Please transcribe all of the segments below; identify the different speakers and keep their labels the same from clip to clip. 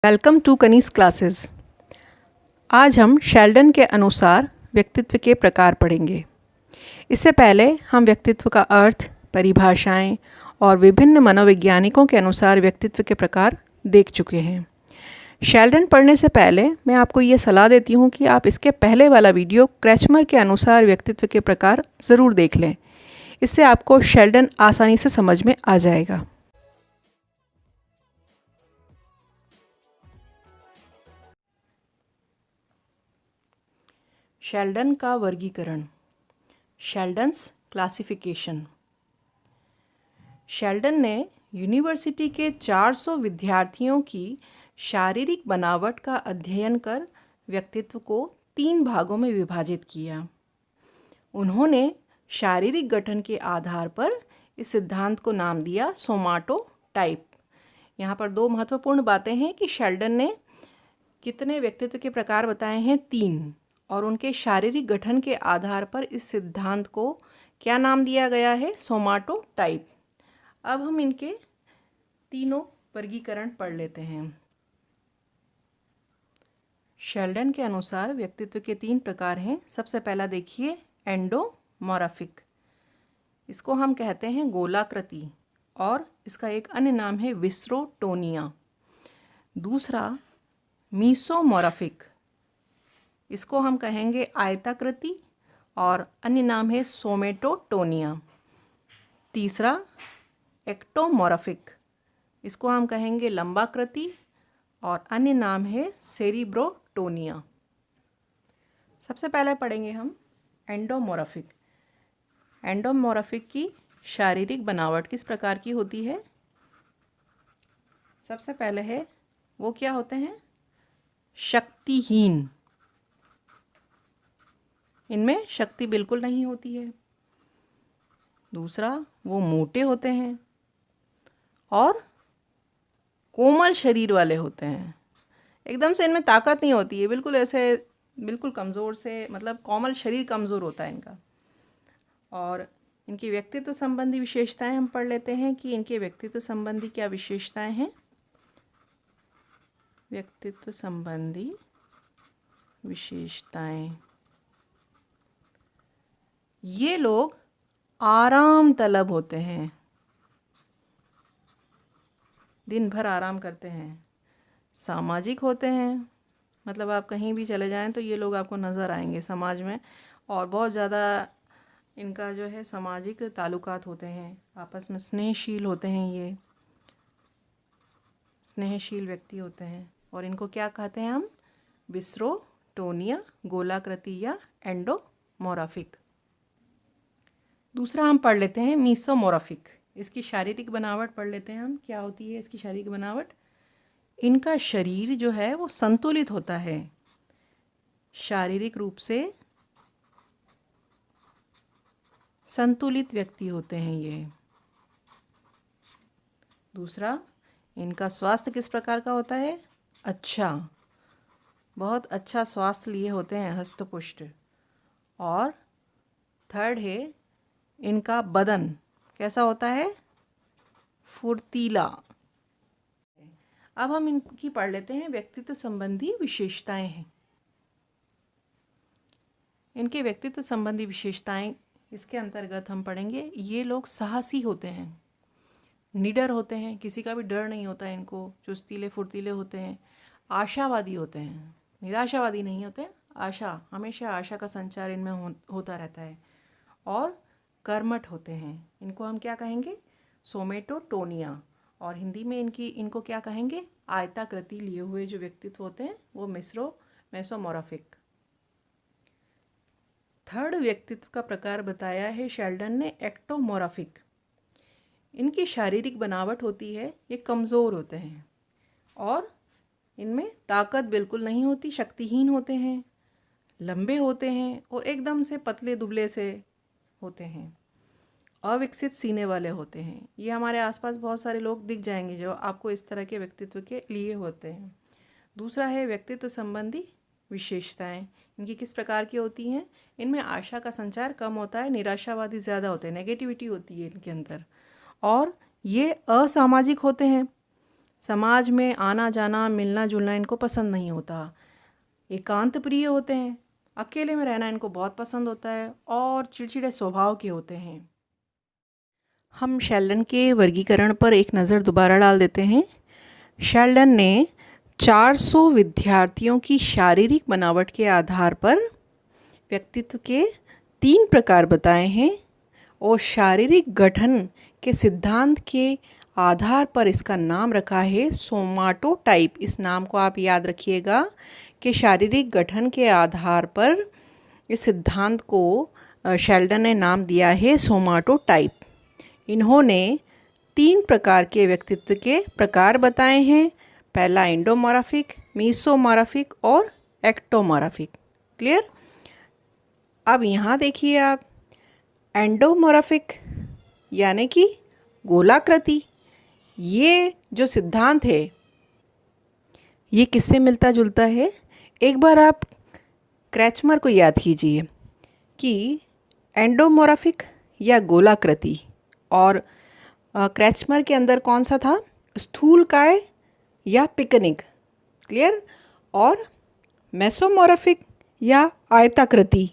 Speaker 1: Welcome to Kaneez classes. आज हम Sheldon के अनुसार व्यक्तित्व के प्रकार पढ़ेंगे। इससे पहले हम व्यक्तित्व का अर्थ, परिभाषाएं और विभिन्न मनोवैज्ञानिकों के अनुसार व्यक्तित्व के प्रकार देख चुके हैं। शेल्डन पढ़ने से पहले मैं आपको ये सलाह देती हूँ कि आप इसके पहले वाला वीडियो क्रैचमर के अनुसार व्यक्तित्व के प्रकार ज़रूर देख लें। इससे आपको शेल्डन आसानी से समझ में आ जाएगा। शेल्डन का वर्गीकरण, शेल्डन्स क्लासिफिकेशन। शेल्डन ने यूनिवर्सिटी के 400 विद्यार्थियों की शारीरिक बनावट का अध्ययन कर व्यक्तित्व को 3 भागों में विभाजित किया। उन्होंने शारीरिक गठन के आधार पर इस सिद्धांत को नाम दिया सोमाटोटाइप। यहाँ पर 2 महत्वपूर्ण बातें हैं कि शेल्डन ने कितने व्यक्तित्व के प्रकार बताए हैं, 3, और उनके शारीरिक गठन के आधार पर इस सिद्धांत को क्या नाम दिया गया है, सोमाटोटाइप। अब हम इनके तीनों वर्गीकरण पढ़ लेते हैं। शेल्डन के अनुसार व्यक्तित्व के 3 प्रकार हैं। सबसे पहला देखिए, एंडोमॉर्फिक। इसको हम कहते हैं गोलाकृति और इसका एक अन्य नाम है विस्रोटोनिया। दूसरा मीसोमॉर्फिक, इसको हम कहेंगे आयताकृति और अन्य नाम है सोमेटोटोनिया। तीसरा एक्टोमॉर्फिक, इसको हम कहेंगे लंबाकृति और अन्य नाम है सेरिब्रोटोनिया। सबसे पहले पढ़ेंगे हम एंडोमॉर्फिक। एंडोमॉर्फिक की शारीरिक बनावट किस प्रकार की होती है? सबसे पहले है वो क्या होते हैं? शक्तिहीन। इनमें शक्ति बिल्कुल नहीं होती है। दूसरा, वो मोटे होते हैं और कोमल शरीर वाले होते हैं। एकदम से इनमें ताकत नहीं होती है, बिल्कुल ऐसे बिल्कुल कमज़ोर से, मतलब कोमल शरीर कमज़ोर होता है इनका। और इनकी व्यक्तित्व संबंधी विशेषताएं हम पढ़ लेते हैं कि इनके व्यक्तित्व संबंधी क्या विशेषताएं हैं। व्यक्तित्व संबंधी विशेषताएं, ये लोग आराम तलब होते हैं, दिन भर आराम करते हैं। सामाजिक होते हैं, मतलब आप कहीं भी चले जाएं तो ये लोग आपको नज़र आएंगे समाज में, और बहुत ज़्यादा इनका जो है सामाजिक ताल्लुकात होते हैं, आपस में स्नेहशील होते हैं। ये स्नेहशील व्यक्ति होते हैं। और इनको क्या कहते हैं हम? विस्रोटोनिया, गोलाकृति या एंडोमॉर्फिक। दूसरा हम पढ़ लेते हैं मीसोमॉर्फिक। इसकी शारीरिक बनावट पढ़ लेते हैं हम, क्या होती है इसकी शारीरिक बनावट। इनका शरीर जो है वो संतुलित होता है, शारीरिक रूप से संतुलित व्यक्ति होते हैं ये। दूसरा, इनका स्वास्थ्य किस प्रकार का होता है? अच्छा, बहुत अच्छा स्वास्थ्य लिए होते हैं, हष्टपुष्ट। और थर्ड है, इनका बदन कैसा होता है? फुर्तीला। अब हम इनकी पढ़ लेते हैं व्यक्तित्व संबंधी विशेषताएं हैं। इनके व्यक्तित्व संबंधी विशेषताएं, इसके अंतर्गत हम पढ़ेंगे, ये लोग साहसी होते हैं, निडर होते हैं, किसी का भी डर नहीं होता है इनको, चुस्तीले फुर्तीले होते हैं, आशावादी होते हैं, निराशावादी नहीं होते, आशा, हमेशा आशा का संचार इनमें होता रहता है। और कर्मठ होते हैं, इनको हम क्या कहेंगे? सोमेटोटोनिया। और हिंदी में इनको क्या कहेंगे? आयताकृति लिए हुए जो व्यक्तित्व होते हैं वो मेसोमॉर्फिक। थर्ड व्यक्तित्व का प्रकार बताया है शेल्डन ने, एक्टोमॉर्फिक। इनकी शारीरिक बनावट होती है, ये कमज़ोर होते हैं और इनमें ताकत बिल्कुल नहीं होती, शक्तिहीन होते हैं, लंबे होते हैं और एकदम से पतले दुबले से होते हैं, अविकसित सीने वाले होते हैं। ये हमारे आसपास बहुत सारे लोग दिख जाएंगे जो आपको इस तरह के व्यक्तित्व के लिए होते हैं। दूसरा है व्यक्तित्व संबंधी विशेषताएं। इनकी किस प्रकार की होती हैं? इनमें आशा का संचार कम होता है, निराशावादी ज़्यादा होते हैं, नेगेटिविटी होती है इनके अंदर। और ये असामाजिक होते हैं, समाज में आना जाना, मिलना जुलना इनको पसंद नहीं होता। एकांत प्रिय होते हैं, अकेले में रहना इनको बहुत पसंद होता है और चिड़चिड़े स्वभाव के होते हैं। हम शेल्डन के वर्गीकरण पर एक नज़र दोबारा डाल देते हैं। शेल्डन ने 400 विद्यार्थियों की शारीरिक बनावट के आधार पर व्यक्तित्व के 3 प्रकार बताए हैं और शारीरिक गठन के सिद्धांत के आधार पर इसका नाम रखा है सोमाटोटाइप। इस नाम को आप याद रखिएगा कि शारीरिक गठन के आधार पर इस सिद्धांत को शेल्डन ने नाम दिया है सोमाटोटाइप। इन्होंने 3 प्रकार के व्यक्तित्व के प्रकार बताए हैं। पहला एंडोमॉर्फिक, मीसोमॉर्फिक और एक्टोमॉर्फिक। क्लियर? अब यहाँ देखिए आप, एंडोमॉर्फिक यानी कि गोलाकृति, ये जो सिद्धांत है ये किससे मिलता जुलता है? एक बार आप क्रैचमर को याद कीजिए कि एंडोमॉर्फिक या गोलाकृति और क्रैचमर के अंदर कौन सा था? स्थूलकाय या पिकनिक। क्लियर? और मेसोमॉर्फिक या आयताकृति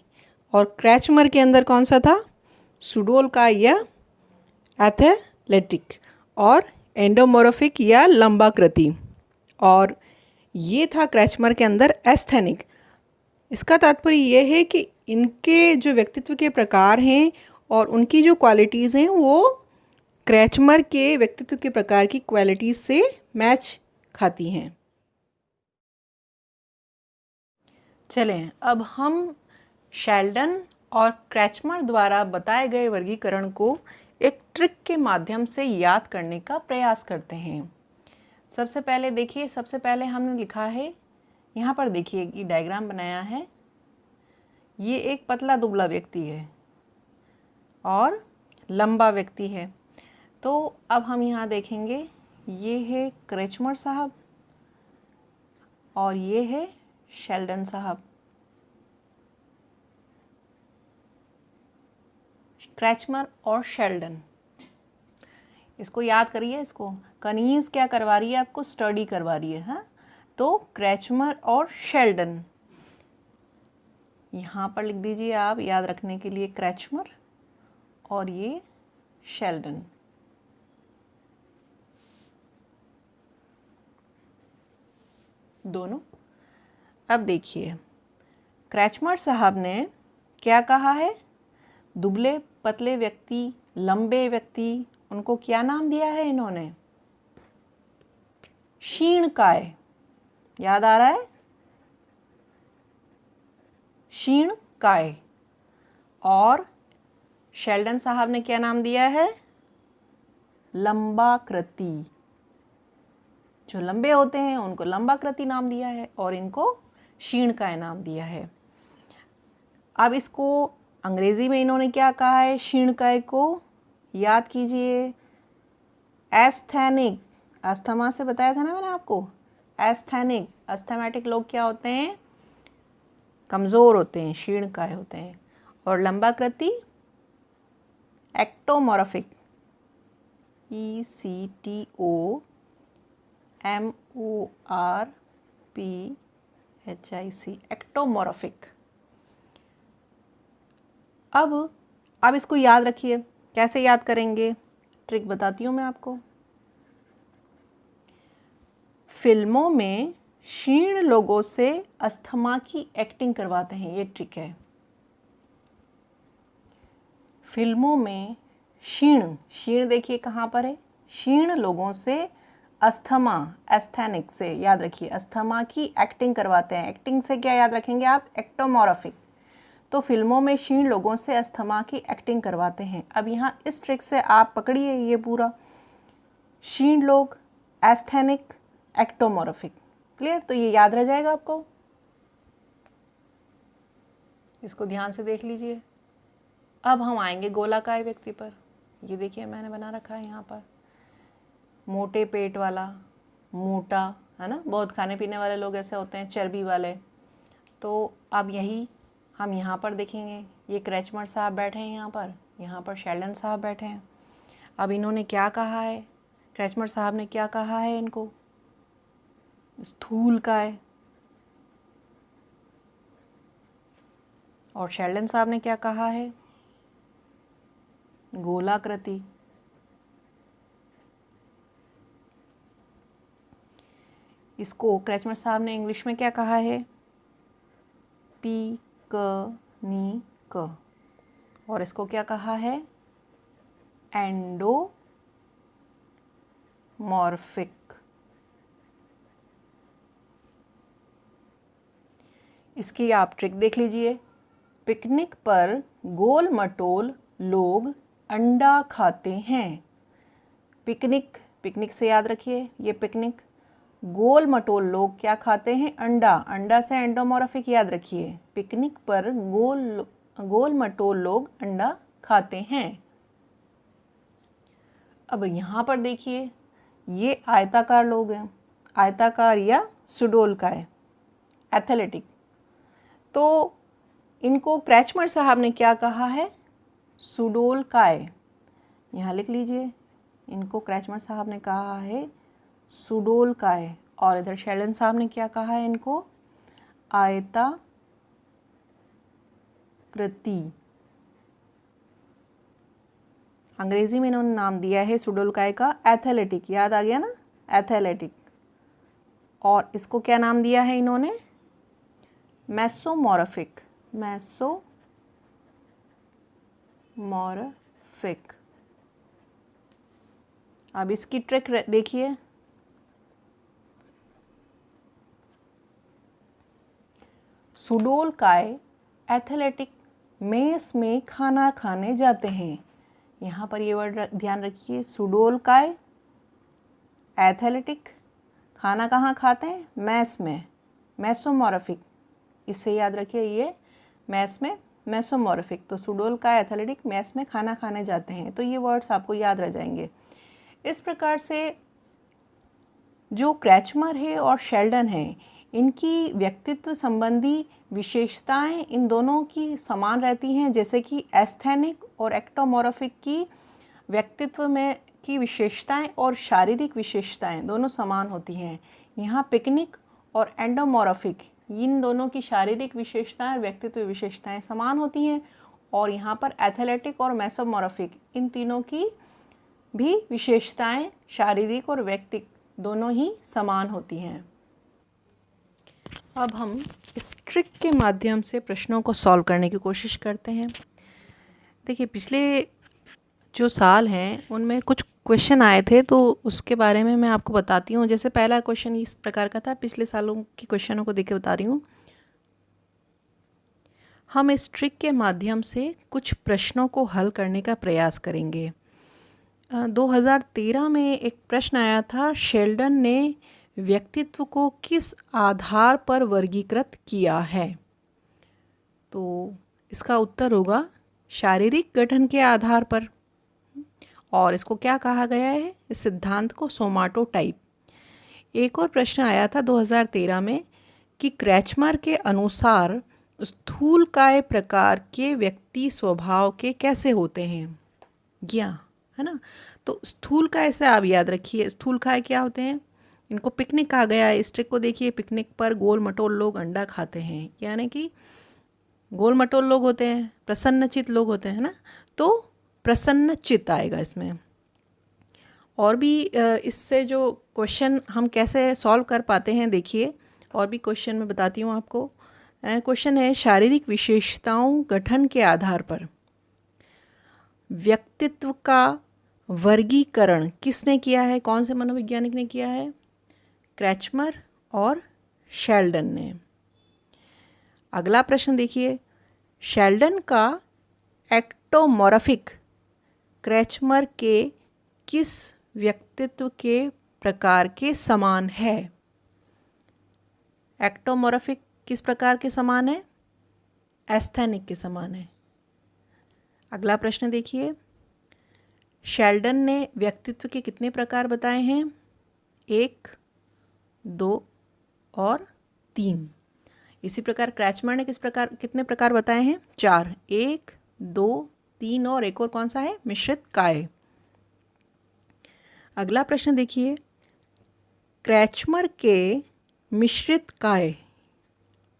Speaker 1: और क्रैचमर के अंदर कौन सा था? सुडोलकाय या एथलेटिक और एंडोमॉर्फिक या लंबाकृति, और ये था क्रैचमर के अंदर एस्थेनिक। इसका तात्पर्य ये है कि इनके जो व्यक्तित्व के प्रकार हैं और उनकी जो क्वालिटीज़ हैं वो क्रैचमर के व्यक्तित्व के प्रकार की क्वालिटीज़ से मैच खाती हैं। चलें अब हम शेल्डन और क्रैचमर द्वारा बताए गए वर्गीकरण को एक ट्रिक के माध्यम से याद करने का प्रयास करते हैं। सबसे पहले देखिए, सबसे पहले हमने लिखा है, यहाँ पर देखिए ये डायग्राम बनाया है। ये एक पतला दुबला व्यक्ति है और लंबा व्यक्ति है। तो अब हम यहाँ देखेंगे, ये है क्रैचमर साहब और ये है शेल्डन साहब। क्रैचमर और शेल्डन, इसको याद करिए। इसको कनीज क्या करवा रही है? आपको स्टडी करवा रही है। हाँ, तो क्रैचमर और शेल्डन यहाँ पर लिख दीजिए आप, याद रखने के लिए क्रैचमर और ये शेल्डन। दोनों। अब देखिए, क्रैचमर साहब ने क्या कहा है? दुबले पतले व्यक्ति, लंबे व्यक्ति, उनको क्या नाम दिया है इन्होंने? क्षीणकाय। याद आ रहा है? क्षीणकाय। और शेल्डन साहब ने क्या नाम दिया है? लंबाकृति। जो लंबे होते हैं उनको लंबाकृति नाम दिया है और इनको क्षीणकाय नाम दिया है। अब इसको अंग्रेजी में इन्होंने क्या कहा है? क्षीणकाय को याद कीजिए, एस्थेनिक। अस्थमा से बताया था ना मैंने आपको, एस्थेनिक। अस्थमेटिक लोग क्या होते हैं? कमज़ोर होते हैं, क्षीणकाय होते हैं। और लंबाकृति एक्टोमॉर्फिक, ECTOMORPHIC, एक्टोमॉर्फिक। अब इसको याद रखिए। कैसे याद करेंगे? ट्रिक बताती हूँ मैं आपको। फिल्मों में क्षीण लोगों से अस्थमा की एक्टिंग करवाते हैं, ये ट्रिक है। फिल्मों में क्षीण देखिए कहाँ पर है? क्षीण लोगों से अस्थमा, एस्थेनिक से, याद रखिए, अस्थमा की एक्टिंग करवाते हैं। एक्टिंग से क्या याद रखेंगे आप? एक्टोमॉर्फिक। तो फिल्मों में क्षीण लोगों से अस्थमा की एक्टिंग करवाते हैं। अब यहाँ इस ट्रिक से आप पकड़िए ये पूरा, क्षीण लोग, एस्थेनिक, एक्टोमॉर्फिक। क्लियर? तो ये याद रह जाएगा आपको। इसको ध्यान से देख लीजिए। अब हम आएंगे गोलाकार व्यक्ति पर। ये देखिए मैंने बना रखा है यहाँ पर, मोटे पेट वाला, मोटा, है ना। बहुत खाने पीने वाले लोग ऐसे होते हैं, चर्बी वाले। तो अब यही हम यहाँ पर देखेंगे, ये क्रैचमर साहब बैठे हैं यहाँ पर शेल्डन साहब बैठे हैं। अब इन्होंने क्या कहा है? क्रैचमर साहब ने क्या कहा है इनको? स्थूलकाय। और शेल्डन साहब ने क्या कहा है? गोलाकृति। इसको क्रैचमर साहब ने इंग्लिश में क्या कहा है? पिकनिक। और इसको क्या कहा है? एंडोमॉर्फिक। इसकी आप ट्रिक देख लीजिए। पिकनिक पर गोल मटोल लोग अंडा खाते हैं। पिकनिक, पिकनिक से याद रखिए ये पिकनिक। गोल मटोल लोग क्या खाते हैं? अंडा। अंडा से एंडोमॉर्फिक याद रखिए। पिकनिक पर गोल मटोल लोग अंडा खाते हैं। अब यहाँ पर देखिए, ये आयताकार लोग हैं, आयताकार या सुडोलकाय, एथलेटिक। तो इनको क्रैचमर साहब ने क्या कहा है? सुडोलकाय। यहाँ लिख लीजिए, इनको क्रैचमर साहब ने कहा है सुडोलकाय। और इधर शेल्डन साहब ने क्या कहा है इनको? आयताकृति। अंग्रेजी में इन्होंने नाम दिया है सुडोलकाय का एथलेटिक। याद आ गया ना, एथलेटिक। और इसको क्या नाम दिया है इन्होंने? मेसोमॉर्फिक। मेसोमॉर्फिक। अब इसकी ट्रिक देखिए। सुडोलकाय एथलेटिक मेस में खाना खाने जाते हैं। यहाँ पर ये वर्ड ध्यान रखिए, सुडोलकाय एथलेटिक खाना कहाँ खाते हैं? मैस में। मेसोमॉर्फिक, इससे याद रखिए ये मैस में मेसोमॉर्फिक। तो सुडोलकाय एथलेटिक मैस में खाना खाने जाते हैं। तो ये वर्ड्स आपको याद रह जाएंगे। इस प्रकार से जो क्रैचमर है और शेल्डन है, इनकी व्यक्तित्व संबंधी विशेषताएं इन दोनों की समान रहती हैं। जैसे कि एस्थेनिक और एक्टोमॉर्फिक की व्यक्तित्व में की विशेषताएं और शारीरिक विशेषताएं दोनों समान होती हैं। यहाँ पिकनिक और एंडोमॉर्फिक, इन दोनों की शारीरिक विशेषताएं और व्यक्तित्व विशेषताएं समान होती हैं। और यहाँ पर एथलेटिक और मेसोमॉर्फिक, इन तीनों की भी विशेषताएं शारीरिक और व्यक्तिक दोनों ही समान होती हैं। अब हम इस ट्रिक के माध्यम से प्रश्नों को सॉल्व करने की कोशिश करते हैं। देखिए, पिछले जो साल हैं उनमें कुछ क्वेश्चन आए थे, तो उसके बारे में मैं आपको बताती हूँ। जैसे पहला क्वेश्चन इस प्रकार का था, पिछले सालों के क्वेश्चनों को देख के बता रही हूँ। हम इस ट्रिक के माध्यम से कुछ प्रश्नों को हल करने का प्रयास करेंगे। 2013 में एक प्रश्न आया था, शेल्डन ने व्यक्तित्व को किस आधार पर वर्गीकृत किया है? तो इसका उत्तर होगा शारीरिक गठन के आधार पर। और इसको क्या कहा गया है? इस सिद्धांत को सोमाटोटाइप। एक और प्रश्न आया था 2013 में कि क्रैचमर के अनुसार स्थूलकाय प्रकार के व्यक्ति स्वभाव के कैसे होते हैं? ज्ञा, है ना। तो स्थूलकाय से आप याद रखिए, स्थूलकाय क्या होते हैं? इनको पिकनिक कहा गया है। इस ट्रिक को देखिए, पिकनिक पर गोल मटोल लोग अंडा खाते हैं, यानी कि गोल मटोल लोग होते हैं, प्रसन्नचित लोग होते हैं ना, तो प्रसन्नचित आएगा इसमें। और भी इससे जो क्वेश्चन हम कैसे सॉल्व कर पाते हैं, देखिए और भी क्वेश्चन मैं बताती हूँ आपको। क्वेश्चन है, शारीरिक विशेषताओं गठन के आधार पर व्यक्तित्व का वर्गीकरण किसने किया है? कौन से मनोवैज्ञानिक ने किया है? क्रैचमर और शेल्डन ने। अगला प्रश्न देखिए, शेल्डन का एक्टोमॉर्फिक क्रैचमर के किस व्यक्तित्व के प्रकार के समान है? एक्टोमॉर्फिक किस प्रकार के समान है? एस्थेनिक के समान है। अगला प्रश्न देखिए, शेल्डन ने व्यक्तित्व के कितने प्रकार बताए हैं? 1, 2 और 3। इसी प्रकार क्रैचमर ने कितने प्रकार बताए हैं? 4। 1, 2, 3 और एक और कौन सा है? मिश्रित काय। अगला प्रश्न देखिए, क्रैचमर के मिश्रित काय,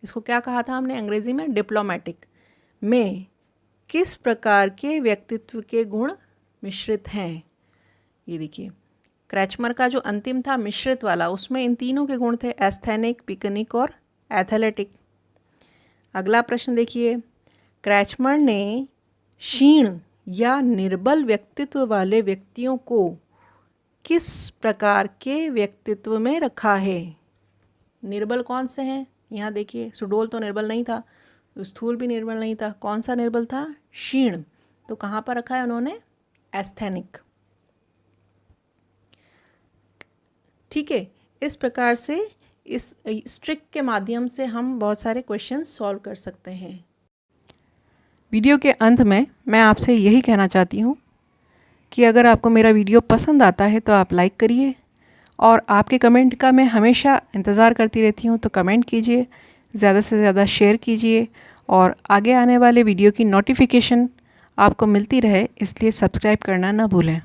Speaker 1: इसको क्या कहा था हमने अंग्रेजी में, डिप्लोमेटिक, में किस प्रकार के व्यक्तित्व के गुण मिश्रित हैं। ये देखिए, क्रैचमर का जो अंतिम था मिश्रित वाला, उसमें इन तीनों के गुण थे, एस्थेनिक, पिकनिक और एथलेटिक। अगला प्रश्न देखिए, क्रैचमर ने क्षीण या निर्बल व्यक्तित्व वाले व्यक्तियों को किस प्रकार के व्यक्तित्व में रखा है। निर्बल कौन से हैं, यहाँ देखिए, सुडोल तो निर्बल नहीं था, स्थूल भी निर्बल नहीं था, कौन सा निर्बल था, क्षीण। तो कहाँ पर रखा है उन्होंने, एस्थेनिक। ठीक है, इस प्रकार से इस ट्रिक के माध्यम से हम बहुत सारे क्वेश्चन सॉल्व कर सकते हैं। वीडियो के अंत में मैं आपसे यही कहना चाहती हूँ कि अगर आपको मेरा वीडियो पसंद आता है तो आप लाइक करिए, और आपके कमेंट का मैं हमेशा इंतज़ार करती रहती हूँ, तो कमेंट कीजिए, ज़्यादा से ज़्यादा शेयर कीजिए, और आगे आने वाले वीडियो की नोटिफिकेशन आपको मिलती रहे, इसलिए सब्सक्राइब करना ना भूलें।